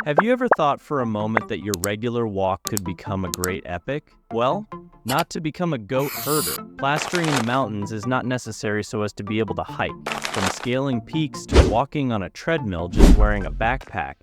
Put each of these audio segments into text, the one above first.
Have you ever thought for a moment that your regular walk could become a great epic? Well, not to become a goat herder. Plastering in the mountains is not necessary so as to be able to hike. From scaling peaks to walking on a treadmill just wearing a backpack,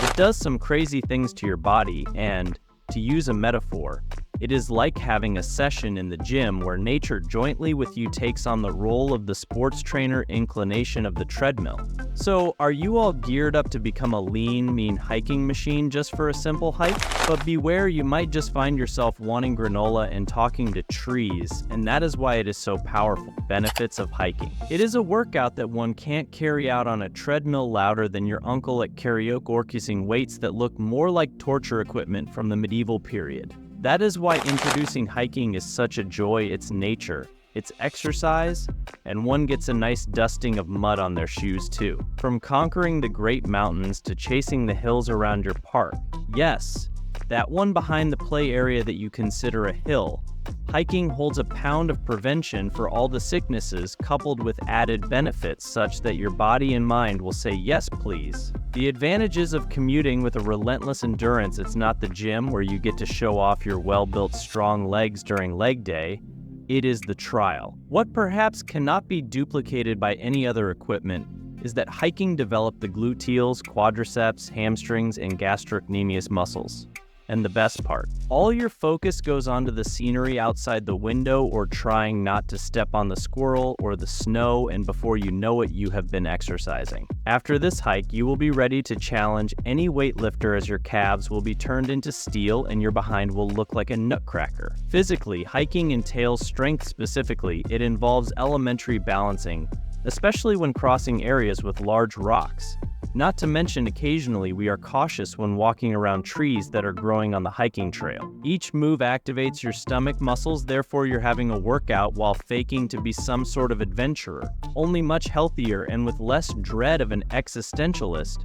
it does some crazy things to your body and, to use a metaphor, it is like having a session in the gym where nature jointly with you takes on the role of the sports trainer inclination of the treadmill. So, are you all geared up to become a lean, mean hiking machine just for a simple hike? But beware, you might just find yourself wanting granola and talking to trees, and that is why it is so powerful. Benefits of hiking. It is a workout that one can't carry out on a treadmill louder than your uncle at karaoke orchesing weights that look more like torture equipment from the medieval period. That is why introducing hiking is such a joy. It's nature, it's exercise, and one gets a nice dusting of mud on their shoes too. From conquering the great mountains to chasing the hills around your park. Yes, that one behind the play area that you consider a hill. Hiking holds a pound of prevention for all the sicknesses coupled with added benefits such that your body and mind will say yes please. The advantages of commuting with a relentless endurance, it's not the gym where you get to show off your well-built strong legs during leg day. It is the trial. What perhaps cannot be duplicated by any other equipment is that hiking developed the gluteals, quadriceps, hamstrings, and gastrocnemius muscles. And the best part, all your focus goes onto the scenery outside the window or trying not to step on the squirrel or the snow, and before you know it, you have been exercising. After this hike, you will be ready to challenge any weightlifter as your calves will be turned into steel and your behind will look like a nutcracker. Physically, hiking entails strength specifically. It involves elementary balancing, especially when crossing areas with large rocks. Not to mention, occasionally we are cautious when walking around trees that are growing on the hiking trail. Each move activates your stomach muscles, therefore you're having a workout while faking to be some sort of adventurer, only much healthier and with less dread of an existentialist.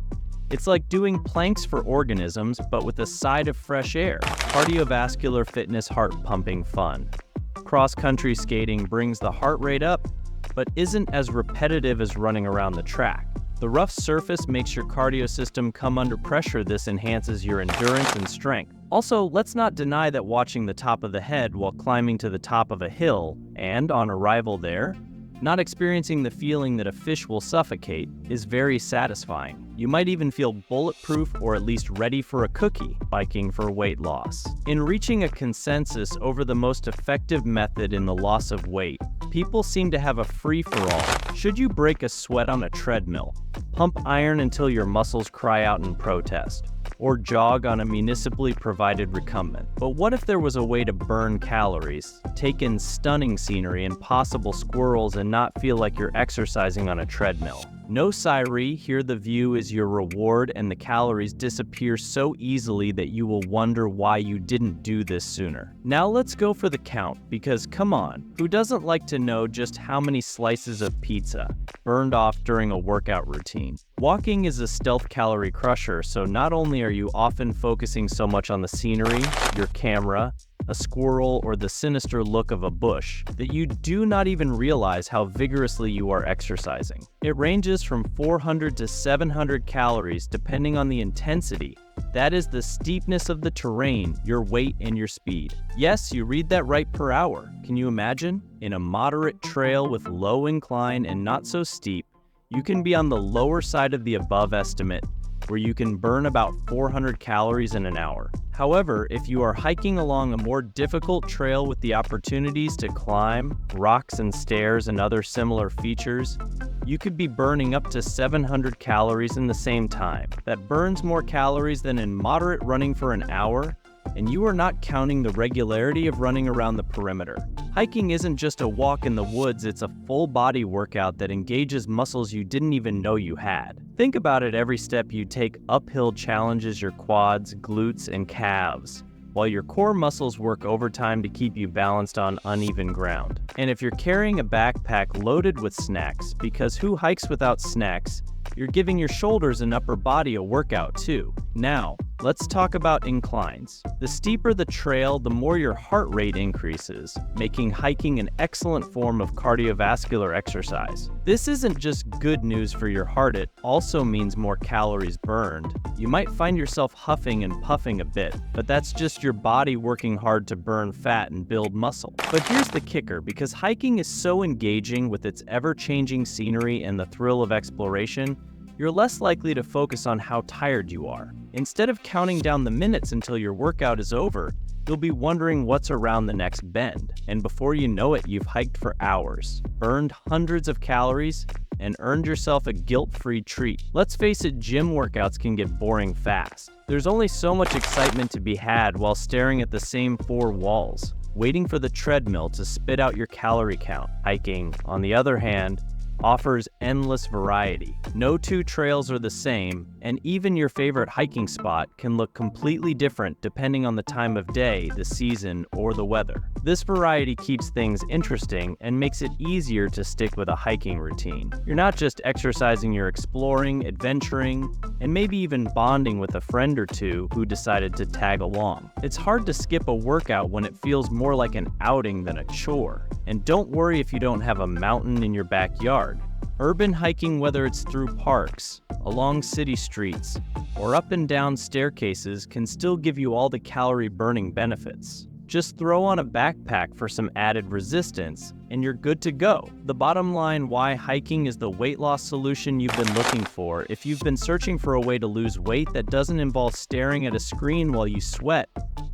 It's like doing planks for organisms, but with a side of fresh air. Cardiovascular fitness, heart-pumping fun. Cross-country skating brings the heart rate up, but isn't as repetitive as running around the track. The rough surface makes your cardio system come under pressure. This enhances your endurance and strength. Also, let's not deny that watching the top of the head while climbing to the top of a hill, and on arrival there, not experiencing the feeling that a fish will suffocate, is very satisfying. You might even feel bulletproof or at least ready for a cookie, biking for weight loss. In reaching a consensus over the most effective method in the loss of weight, people seem to have a free-for-all. Should you break a sweat on a treadmill, pump iron until your muscles cry out in protest, or jog on a municipally provided recumbent? But what if there was a way to burn calories, take in stunning scenery and possible squirrels and not feel like you're exercising on a treadmill? No siree, here the view is your reward and the calories disappear so easily that you will wonder why you didn't do this sooner. Now let's go for the count, because come on, who doesn't like to know just how many slices of pizza burned off during a workout routine? Walking is a stealth calorie crusher, so not only are you often focusing so much on the scenery, your camera, a squirrel, or the sinister look of a bush, that you do not even realize how vigorously you are exercising. It ranges from 400 to 700 calories depending on the intensity. That is the steepness of the terrain, your weight, and your speed. Yes, you read that right, per hour. Can you imagine? In a moderate trail with low incline and not so steep, you can be on the lower side of the above estimate, where you can burn about 400 calories in an hour. However, if you are hiking along a more difficult trail with the opportunities to climb, rocks and stairs and other similar features, you could be burning up to 700 calories in the same time. That burns more calories than in moderate running for an hour, and you are not counting the regularity of running around the perimeter. Hiking isn't just a walk in the woods, it's a full body workout that engages muscles you didn't even know you had. Think about it, every step you take uphill challenges your quads, glutes, and calves, while your core muscles work overtime to keep you balanced on uneven ground. And if you're carrying a backpack loaded with snacks, because who hikes without snacks, you're giving your shoulders and upper body a workout too. Now, let's talk about inclines. The steeper the trail, the more your heart rate increases, making hiking an excellent form of cardiovascular exercise. This isn't just good news for your heart, it also means more calories burned. You might find yourself huffing and puffing a bit, but that's just your body working hard to burn fat and build muscle. But here's the kicker, because hiking is so engaging with its ever-changing scenery and the thrill of exploration, you're less likely to focus on how tired you are. Instead of counting down the minutes until your workout is over, you'll be wondering what's around the next bend. And before you know it, you've hiked for hours, burned hundreds of calories, and earned yourself a guilt-free treat. Let's face it, gym workouts can get boring fast. There's only so much excitement to be had while staring at the same four walls, waiting for the treadmill to spit out your calorie count. Hiking, on the other hand, offers endless variety. No two trails are the same, and even your favorite hiking spot can look completely different depending on the time of day, the season, or the weather. This variety keeps things interesting and makes it easier to stick with a hiking routine. You're not just exercising, you're exploring, adventuring, and maybe even bonding with a friend or two who decided to tag along. It's hard to skip a workout when it feels more like an outing than a chore. And don't worry if you don't have a mountain in your backyard. Urban hiking, whether it's through parks, along city streets, or up and down staircases, can still give you all the calorie-burning benefits. Just throw on a backpack for some added resistance, and you're good to go. The bottom line, why hiking is the weight loss solution you've been looking for. If you've been searching for a way to lose weight that doesn't involve staring at a screen while you sweat,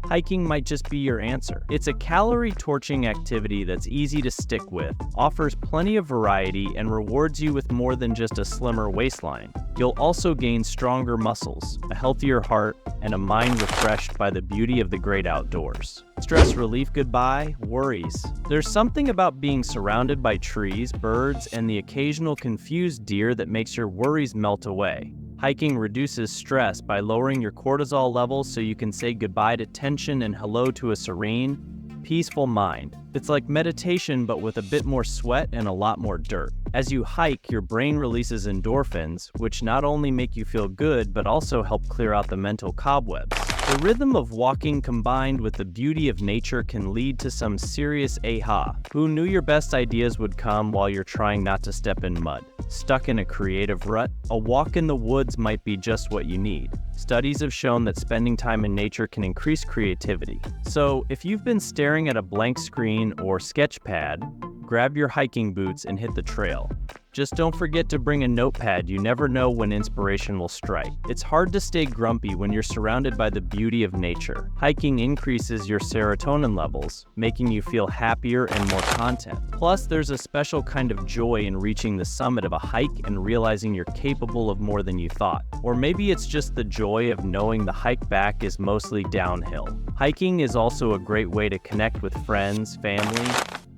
hiking might just be your answer. It's a calorie-torching activity that's easy to stick with, offers plenty of variety, and rewards you with more than just a slimmer waistline. You'll also gain stronger muscles, a healthier heart, and a mind refreshed by the beauty of the great outdoors. Stress relief goodbye, worries. There's something about being surrounded by trees, birds, and the occasional confused deer that makes your worries melt away. Hiking reduces stress by lowering your cortisol levels so you can say goodbye to tension and hello to a serene, peaceful mind. It's like meditation but with a bit more sweat and a lot more dirt. As you hike, your brain releases endorphins, which not only make you feel good but also help clear out the mental cobwebs. The rhythm of walking combined with the beauty of nature can lead to some serious aha. Who knew your best ideas would come while you're trying not to step in mud? Stuck in a creative rut? A walk in the woods might be just what you need. Studies have shown that spending time in nature can increase creativity. So, if you've been staring at a blank screen or sketch pad, grab your hiking boots and hit the trail. Just don't forget to bring a notepad. You never know when inspiration will strike. It's hard to stay grumpy when you're surrounded by the beauty of nature. Hiking increases your serotonin levels, making you feel happier and more content. Plus, there's a special kind of joy in reaching the summit of a hike and realizing you're capable of more than you thought. Or maybe it's just the joy of knowing the hike back is mostly downhill. Hiking is also a great way to connect with friends, family,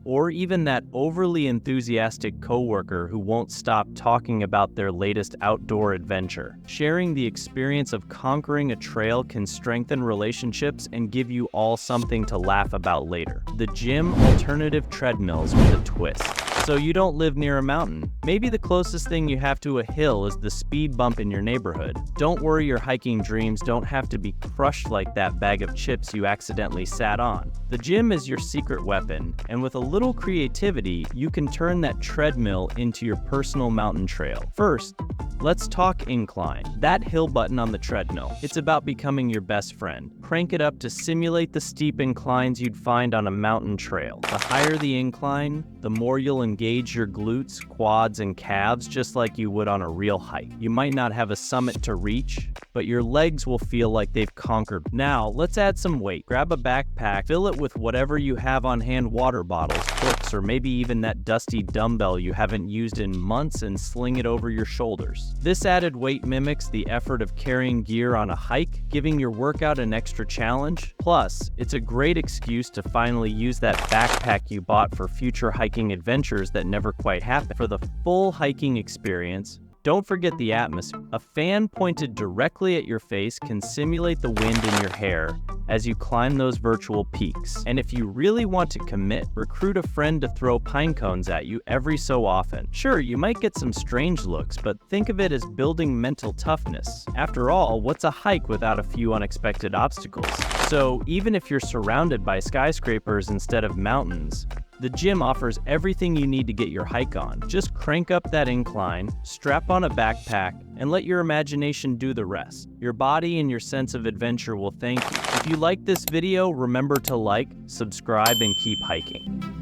or even that overly enthusiastic coworker who won't stop talking about their latest outdoor adventure. Sharing the experience of conquering a trail can strengthen relationships and give you all something to laugh about later. The gym alternative treadmills with a twist. So you don't live near a mountain. Maybe the closest thing you have to a hill is the speed bump in your neighborhood. Don't worry, your hiking dreams don't have to be crushed like that bag of chips you accidentally sat on. The gym is your secret weapon, and with a little creativity, you can turn that treadmill into your personal mountain trail. First, let's talk incline. That hill button on the treadmill. It's about becoming your best friend. Crank it up to simulate the steep inclines you'd find on a mountain trail. The higher the incline, the more you'll engage your glutes, quads, and calves just like you would on a real hike. You might not have a summit to reach, but your legs will feel like they've conquered. Now, let's add some weight. Grab a backpack, fill it with whatever you have on hand, water bottles, books, or maybe even that dusty dumbbell you haven't used in months, and sling it over your shoulders. This added weight mimics the effort of carrying gear on a hike, giving your workout an extra challenge. Plus, it's a great excuse to finally use that backpack you bought for future hiking adventures that never quite happened. For the full hiking experience, Don't forget the atmosphere. A fan pointed directly at your face can simulate the wind in your hair as you climb those virtual peaks. And if you really want to commit, recruit a friend to throw pine cones at you every so often. Sure, you might get some strange looks, but think of it as building mental toughness. After all, what's a hike without a few unexpected obstacles? So even if you're surrounded by skyscrapers instead of mountains, the gym offers everything you need to get your hike on. Just crank up that incline, strap on a backpack, and let your imagination do the rest. Your body and your sense of adventure will thank you. If you like this video, remember to like, subscribe, and keep hiking.